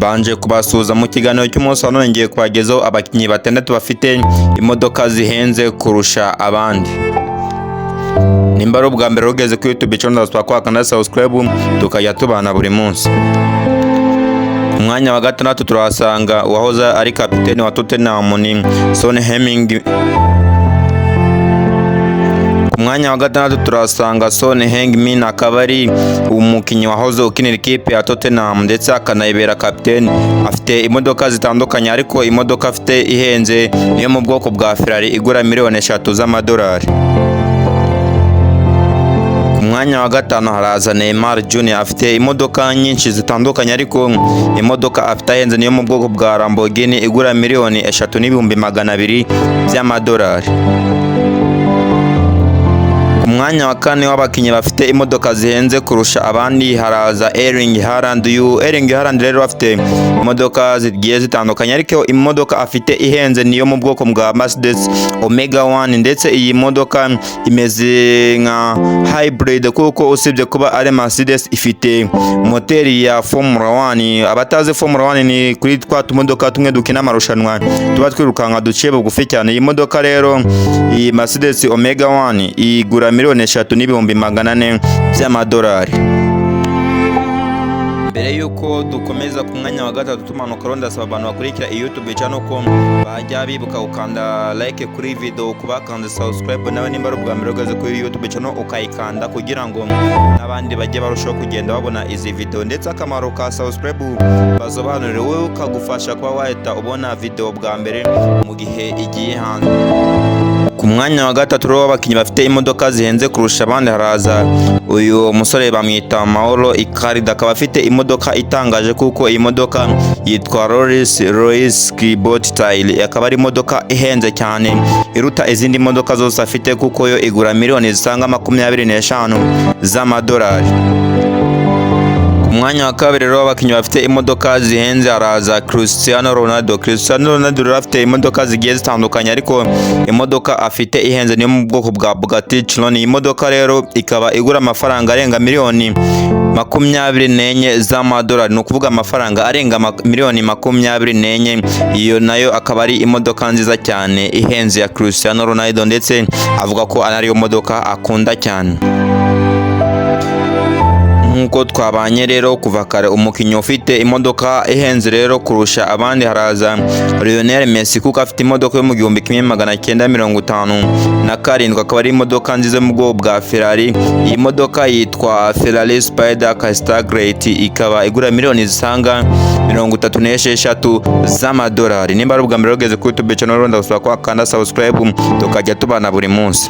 mbanje kubasuhuza mu kiganiro cy'umunsi wa none ngiye kubagezaho abakinnyi batandatu bafite imodoka zihenze kurusha abandi. Nimba ari ubwa mbere ugeze kuri YouTube channel twakanda subscribe tukajya tubana buri munsi. Umwanya wa gatandatu turahasanga uwahoze ari kapiteni wa Tottenham ni Son Heung-min. Umwanya wa gatandatu turasanga Son Heung-min, akaba ari umukinnyi wahoze ukinira ikipe ya Tottenham ndetse akanayibera kapiteni. Afite imodoka zitandukanye ariko imodoka afite ihenze niyo mu bwoko bwa Ferrari igura miliyoni 3 z'amadolari. Umwanya wa gatanu haraza Neymar Jr. afite imodoka nyinshi zitandukanye ariko imodoka afite ahenze niyo mu bwoko bwa Lamborghini igura miliyoni 3,200,000 by'amadolari. Umwanya wa kane w'abakinnyi bafite imodoka zihenze kurusha abandi haraza Erling Haaland. Erling Haaland rero afite imodoka zigiye zitandukanye ariko imodoka afite ihenze niyo mu bwoko bwa Mercedes Omega 1 ndetse iyi modoka imeze nka hybrid kuko usibye kuba ari Mercedes ifite moteri ya Formula 1. Abatazi Formula 1 ni kuri twa tumodoka tumwe dukina amarushanwa tuba twirukanka duciye bugufi cyane. Iyi modoka rero iyi Mercedes Omega 1 igura miliyoni 3,400,000 by'amadolari. Mbere yuko dukomeza ku mwanya wa gatatu tumanuka ronda saba abantu bakurikira YouTube channel ko bajya bibuka ukanda like kuri video, kubakanda subscribe nawe nimba ari ubwa mbere ugeze kuri YouTube channel ukayikanda kugira ngo n'abandi bajye barushaho kugenda babona izi video, ndetse akamaro ka subscribe bazobanurire wowe ukagufasha kuba wahita ubona video bwa mbere mu gihe igiye hanze. Ku mwanya wa gatatu rero abakinnyi bafite imodoka zihenze kurusha abandi haraza uyu musore bamwita Mauro Icardi, akaba afite imodoka itangaje kuko iyi modoka yitwa Rolls-Royce Bobtail, akaba ari imodoka ihenze cyane iruta izindi modoka zose afite kuko yo igura miliyoni zisanga 25 z'amadolari. Umwanya wa kabiri rero abakinnyi bafite imodoka zihenze haraza Cristiano Ronaldo. Cristiano Ronaldo rero afite imodoka zigiye zitandukanye ariko imodoka afite ihenze niyo mu bwoko bwa Bugatti Chiron. Iyi modoka rero ikaba igura amafaranga arenga miliyoni 24 z'amadolari, ni ukuvuga amafaranga arenga miliyoni 24. Iyo nayo akaba ari imodoka nziza cyane ihenze ya Cristiano Ronaldo ndetse avuga ko ariyo modoka akunda cyane. Nkuko twabanye rero kuva kare umukinnyi ufite imodoka ihenze rero kurusha abandi haraza Lionel Messi kuko afite imodoka yo mu 1957, akaba ari imodoka nziza mu bwoko bwa Ferrari. Iyi modoka yitwa Ferrari Spider Custom Great, ikaba igura miliyoni zisanga 36 z'amadolari. Nimba ari ubwa mbere ugeze kuri YouTube channel ronda usaba ko akanda subscribe tukajya tubana buri munsi.